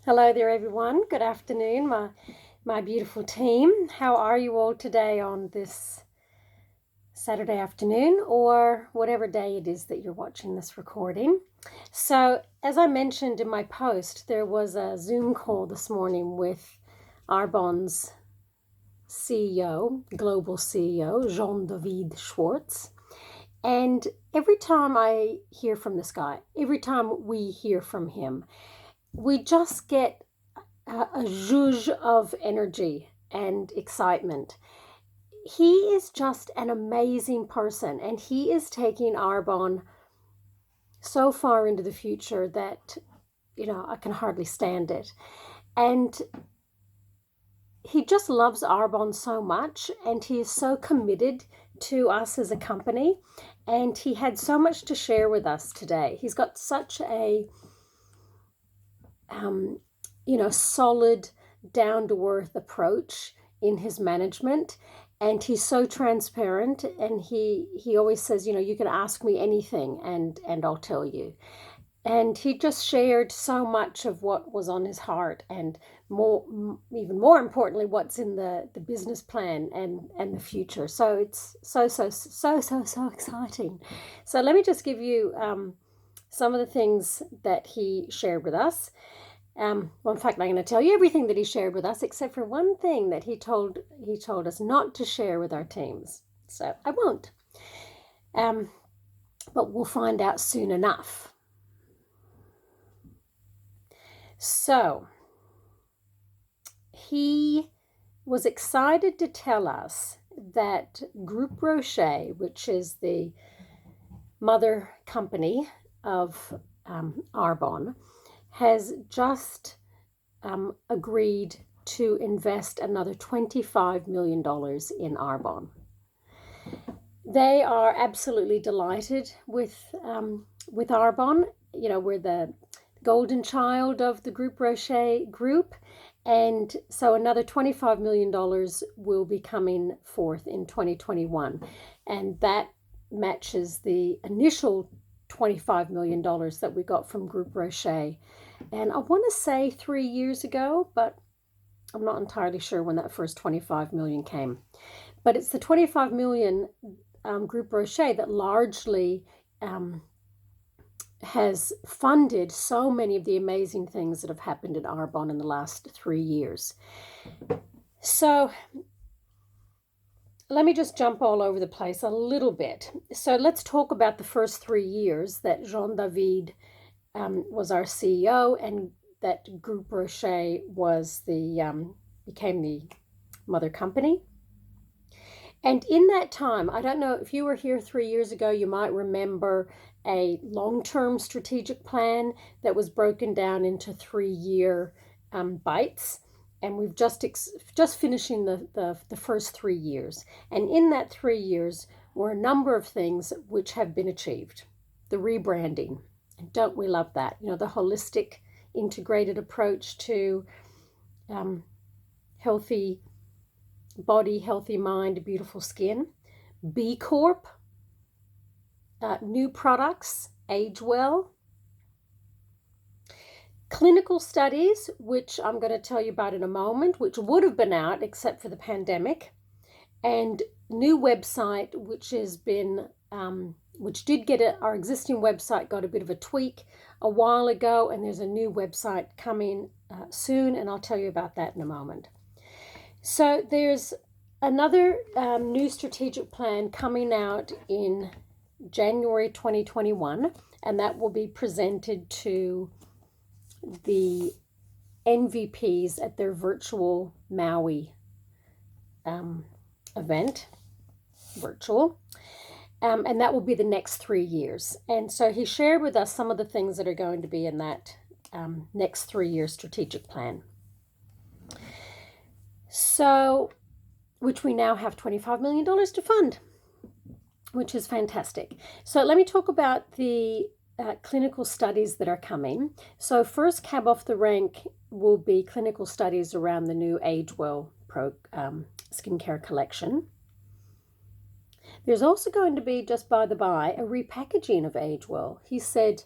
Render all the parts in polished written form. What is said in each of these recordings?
Hello there, everyone. Good afternoon, my beautiful team. How are you all today on this Saturday afternoon or whatever day it is that you're watching this recording? So, as I mentioned in my post, there was a Zoom call this morning with Arbonne's CEO, global CEO, Jean-David Schwartz. And every time I hear from this guy, every time we hear from him, we just get a zhuzh of energy and excitement. He is just an amazing person, and he is taking Arbonne so far into the future that, I can hardly stand it. And he just loves Arbonne so much, and he is so committed to us as a company. And he had so much to share with us today. He's got such a solid, down to earth approach in his management. And he's so transparent. And he always says, you can ask me anything and I'll tell you. And he just shared so much of what was on his heart, and even more importantly, what's in the business plan and the future. So it's so exciting. So let me just give you some of the things that he shared with us. Well, in fact, I'm going to tell you everything that he shared with us, except for one thing that he told us not to share with our teams. So I won't. But we'll find out soon enough. So he was excited to tell us that Groupe Rocher, which is the mother company of Arbonne, has just agreed to invest another $25 million in Arbonne. They are absolutely delighted with Arbonne. We're the golden child of the Groupe Rocher group, and so another $25 million will be coming forth in 2021, and that matches the initial $25 million that we got from Groupe Rocher. And I want to say 3 years ago, but I'm not entirely sure when that first 25 million came. But it's the 25 million Groupe Rocher that largely has funded so many of the amazing things that have happened at Arbonne in the last 3 years. So let me just jump all over the place a little bit. So let's talk about the first 3 years that Jean-David was our CEO, and that Groupe Rocher was became the mother company. And in that time, I don't know if you were here 3 years ago, you might remember a long-term strategic plan that was broken down into 3-year bites. And we've just finishing the first 3 years. And in that 3 years were a number of things which have been achieved. The rebranding. And don't we love that? The holistic, integrated approach to healthy body, healthy mind, beautiful skin. B Corp, new products, age well. Clinical studies, which I'm going to tell you about in a moment, which would have been out except for the pandemic. And new website, which has been, which did get our existing website got a bit of a tweak a while ago, and there's a new website coming soon, and I'll tell you about that in a moment. So there's another new strategic plan coming out in January 2021, and that will be presented to the NVPs at their virtual Maui event, virtual. And that will be the next 3 years. And so he shared with us some of the things that are going to be in that next 3-year strategic plan. So, which we now have $25 million to fund, which is fantastic. So let me talk about the clinical studies that are coming. So first cab off the rank will be clinical studies around the new Age Well skincare collection. There's also going to be, just by the by, a repackaging of Age Well. He said,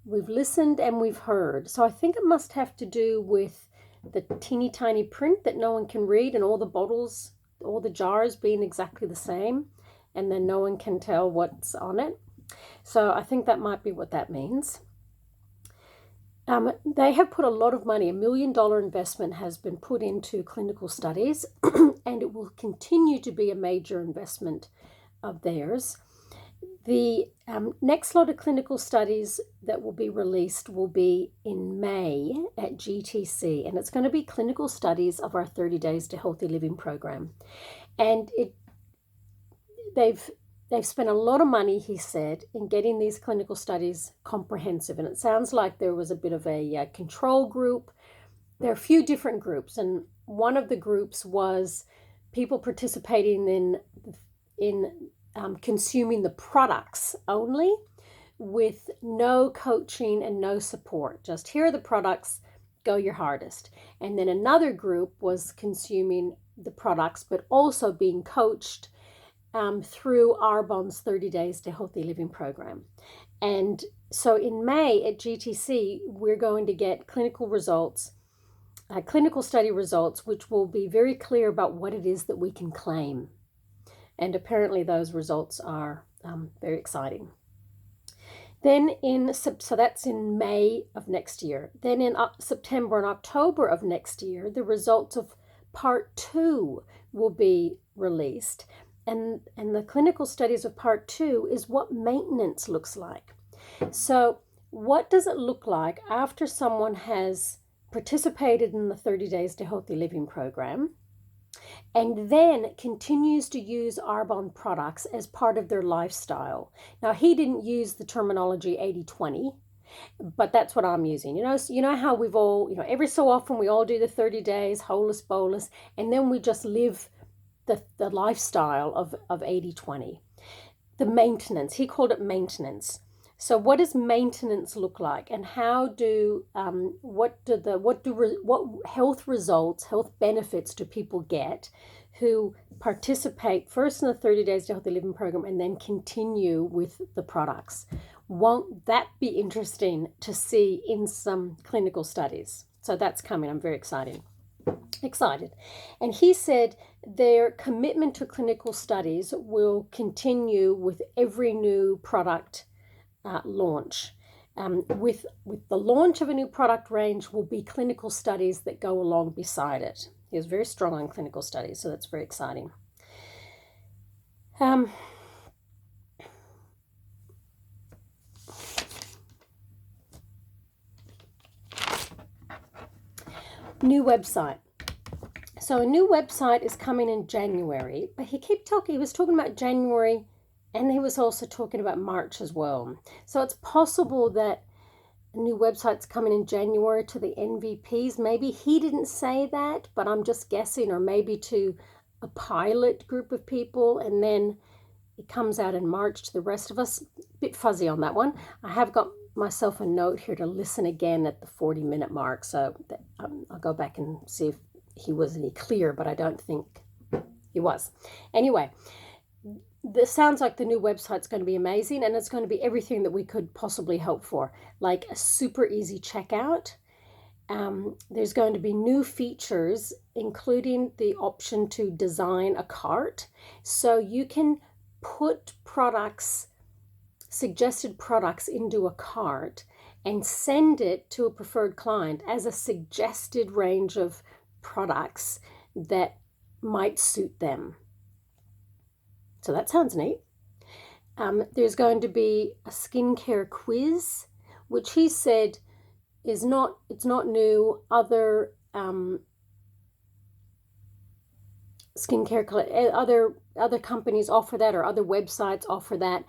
we've listened and we've heard. So I think it must have to do with the teeny tiny print that no one can read, and all the bottles, all the jars being exactly the same, and then no one can tell what's on it. So I think that might be what that means. They have put a lot of money, $1 million investment has been put into clinical studies, and it will continue to be a major investment of theirs. The next lot of clinical studies that will be released will be in May at GTC, and it's going to be clinical studies of our 30 Days to Healthy Living program. And they've spent a lot of money, he said, in getting these clinical studies comprehensive. And it sounds like there was a bit of a control group. There are a few different groups, and one of the groups was people participating in consuming the products only, with no coaching and no support. Just here are the products, go your hardest. And then another group was consuming the products, but also being coached through Arbonne's 30 Days to Healthy Living program. And so in May at GTC, we're going to get clinical study results, which will be very clear about what it is that we can claim. And apparently those results are very exciting. Then so that's in May of next year. Then in September and October of next year, the results of part 2 will be released. And the clinical studies of part 2 is what maintenance looks like. So what does it look like after someone has participated in the 30 Days to Healthy Living program and then continues to use Arbonne products as part of their lifestyle? Now, he didn't use the terminology 80-20, but that's what I'm using. You know how we've all, every so often we all do the 30 days, holus bolus, and then we just live the lifestyle of 80-20. The maintenance, he called it maintenance. So what does maintenance look like, and what health results, health benefits do people get who participate first in the 30 Days to Healthy Living program and then continue with the products? Won't that be interesting to see in some clinical studies? So that's coming. I'm very excited. And he said their commitment to clinical studies will continue with every new product launch. With the launch of a new product range will be clinical studies that go along beside it. He was very strong on clinical studies, so that's very exciting. New website. So a new website is coming in January, but he was talking about January, and he was also talking about March as well. So it's possible that a new website's coming in January to the NVPs. Maybe he didn't say that, but I'm just guessing, or maybe to a pilot group of people, and then it comes out in March to the rest of us. A bit fuzzy on that one. I have got myself a note here to listen again at the 40-minute mark, so I'll go back and see if he was any clear, but I don't think he was. Anyway, this sounds like the new website's going to be amazing, and it's going to be everything that we could possibly hope for, like a super easy checkout. There's going to be new features, including the option to design a cart, so you can put suggested products into a cart and send it to a preferred client as a suggested range of products that might suit them. So that sounds neat. There's going to be a skincare quiz, which he said it's not new. Other other companies offer that, or other websites offer that.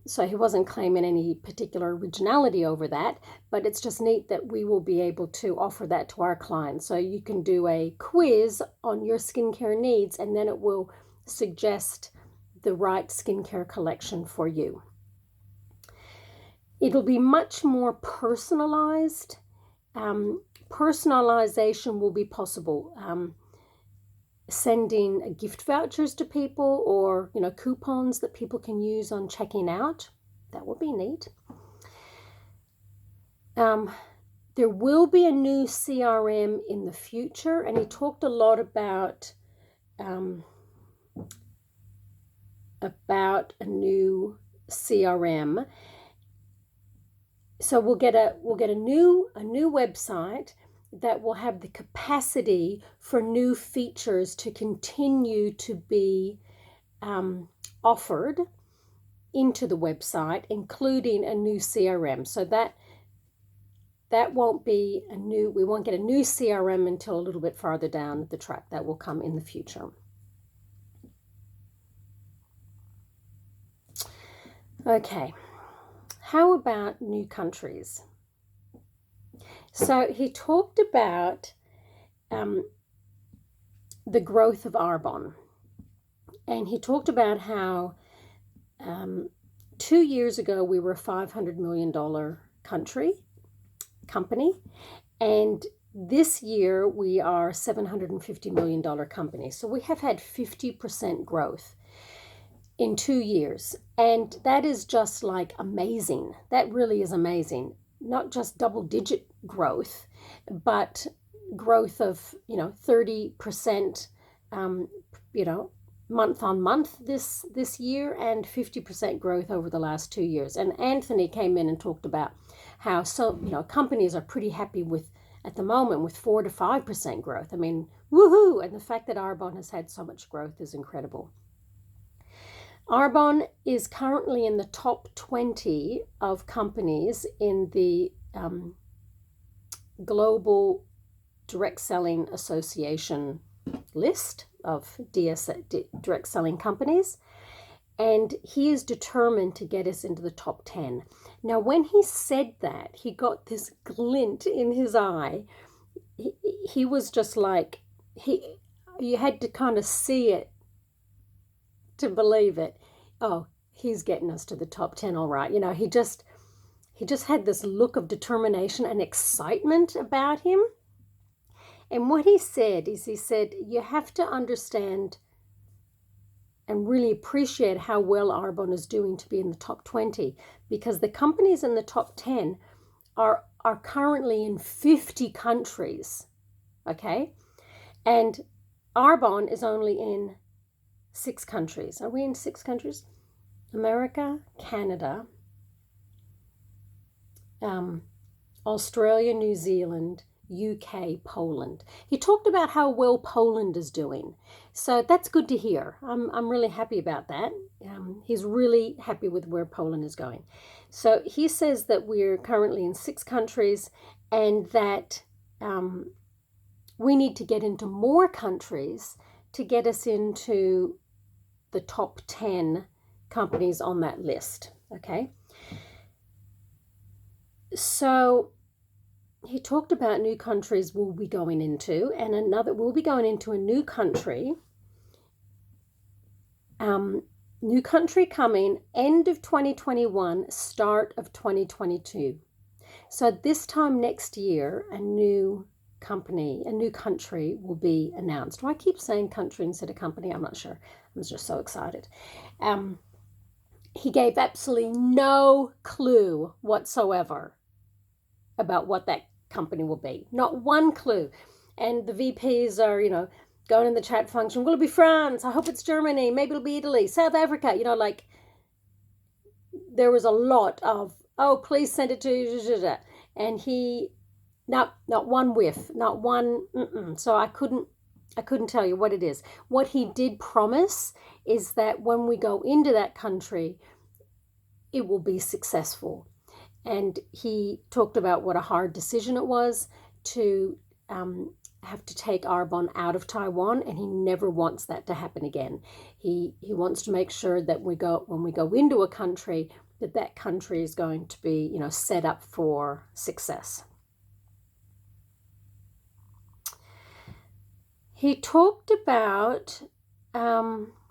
So he wasn't claiming any particular originality over that, but it's just neat that we will be able to offer that to our clients. So you can do a quiz on your skincare needs, and then it will suggest the right skincare collection for you. It'll be much more personalized. Personalization will be possible. Sending gift vouchers to people, or coupons that people can use on checking out. That would be neat. There will be a new CRM in the future, and he talked a lot about a new CRM. So we'll get a new website that will have the capacity for new features to continue to be offered into the website, including a new CRM. So that won't be we won't get a new CRM until a little bit farther down the track. That will come in the future. Okay, how about new countries? So he talked about the growth of Arbonne, and he talked about how 2 years ago we were a $500 million company, and this year we are a $750 million company. So we have had 50% growth in 2 years, and that is just like amazing. That really is amazing. Not just double-digit growth, but growth of 30% month on month this year, and 50% growth over the last 2 years. And Anthony came in and talked about how companies are pretty happy with, at the moment, with 4 to 5% growth. I mean, woohoo! And the fact that Arbonne has had so much growth is incredible. Arbonne is currently in the top 20 of companies in the Global Direct Selling Association list of direct selling companies, and he is determined to get us into the top 10. Now, when he said that, he got this glint in his eye. He was just like, you had to kind of see it to believe it. Oh, he's getting us to the top 10, all right. He just had this look of determination and excitement about him. And what he said is, you have to understand and really appreciate how well Arbonne is doing to be in the top 20, because the companies in the top 10 are currently in 50 countries, okay? And Arbonne is only in 6 countries. Are we in 6 countries? America, Canada, Australia, New Zealand, UK, Poland. He talked about how well Poland is doing. So that's good to hear. I'm really happy about that. He's really happy with where Poland is going. So he says that we're currently in 6 countries, and that we need to get into more countries to get us into the top 10 companies on that list. Okay. So he talked about new countries we'll be going into, and we'll be going into a new country. New country coming end of 2021, start of 2022. So this time next year, a new country will be announced. Why I keep saying country instead of company? I'm not sure. I was just so excited. He gave absolutely no clue whatsoever about what that company will be. Not one clue. And the VPs are, going in the chat function. Will it be France? I hope it's Germany. Maybe it'll be Italy, South Africa. There was a lot of, oh, please send it to, and he, not one whiff, not one. So I couldn't tell you what it is. What he did promise is that when we go into that country, it will be successful. And he talked about what a hard decision it was to have to take Arbonne out of Taiwan, and he never wants that to happen again. He wants to make sure that when we go into a country, that country is going to be, set up for success. He talked about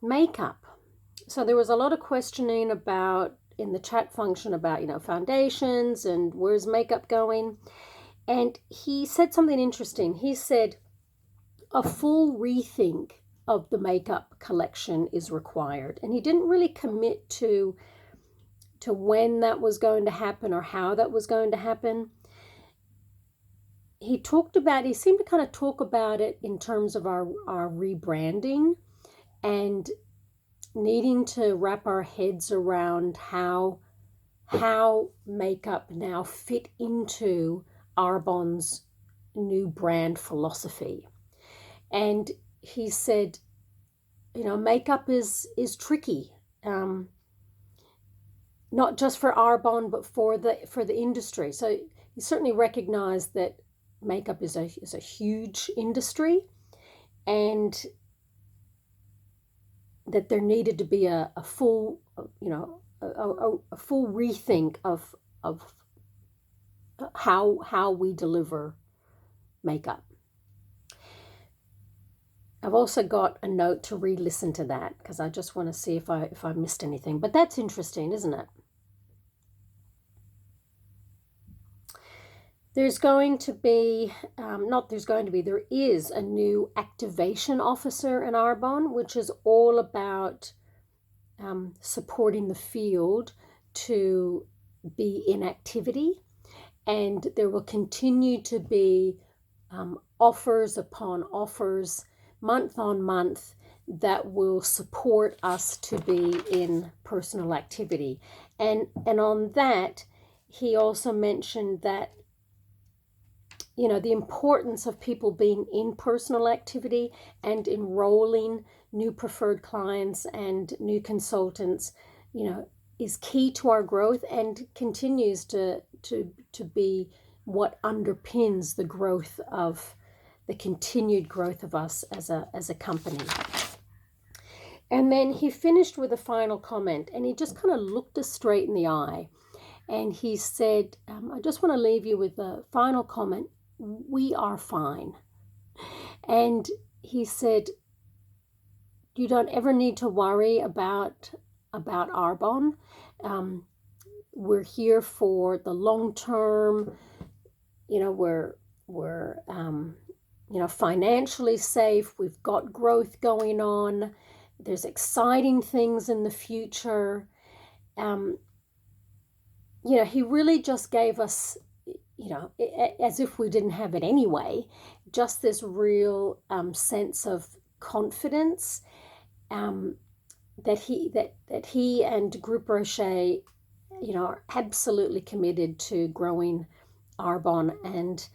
makeup. So there was a lot of questioning about in the chat function about, foundations and where's makeup going. And he said something interesting. He said a full rethink of the makeup collection is required. And he didn't really commit to when that was going to happen or how that was going to happen. he seemed to kind of talk about it in terms of our rebranding and needing to wrap our heads around how makeup now fit into Arbonne's new brand philosophy. And he said, makeup is tricky, not just for Arbonne, but for the industry. So he certainly recognized that makeup is a huge industry, and that there needed to be a full, a full rethink of how we deliver makeup. I've also got a note to re-listen to that because I just want to see if I missed anything. But that's interesting, isn't it? There's going to be, there is a new activation officer in Arbonne, which is all about supporting the field to be in activity. And there will continue to be offers upon offers, month on month, that will support us to be in personal activity. And on that, he also mentioned that, the importance of people being in personal activity and enrolling new preferred clients and new consultants, is key to our growth and continues to be what underpins the continued growth of us as a company. And then he finished with a final comment, and he just kind of looked us straight in the eye, and he said, I just want to leave you with a final comment. We are fine. And he said, you don't ever need to worry about Arbonne. We're here for the long term. We're financially safe. We've got growth going on. There's exciting things in the future. He really just gave us, as if we didn't have it anyway, just this real sense of confidence that he and Groupe Rocher, are absolutely committed to growing Arbonne and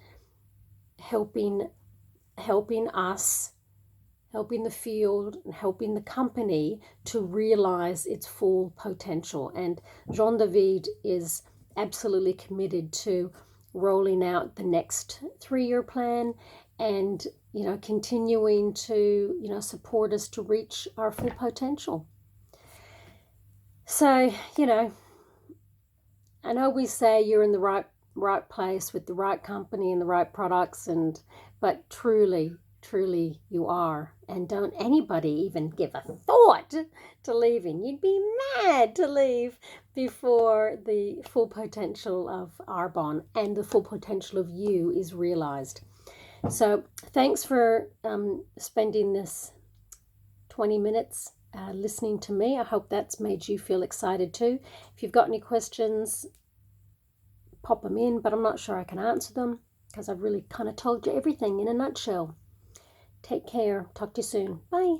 helping us, helping the field, and helping the company to realize its full potential. And Jean-David is absolutely committed to rolling out the next 3-year plan and, continuing to, support us to reach our full potential. So, I know we say you're in the right place with the right company and the right products, but truly you are. And don't anybody even give a thought to leaving. You'd be mad to leave before the full potential of Arbonne and the full potential of you is realized. So thanks for spending this 20 minutes listening to me. I hope that's made you feel excited too. If you've got any questions, pop them in, but I'm not sure I can answer them because I've really kind of told you everything in a nutshell. Take care. Talk to you soon. Bye.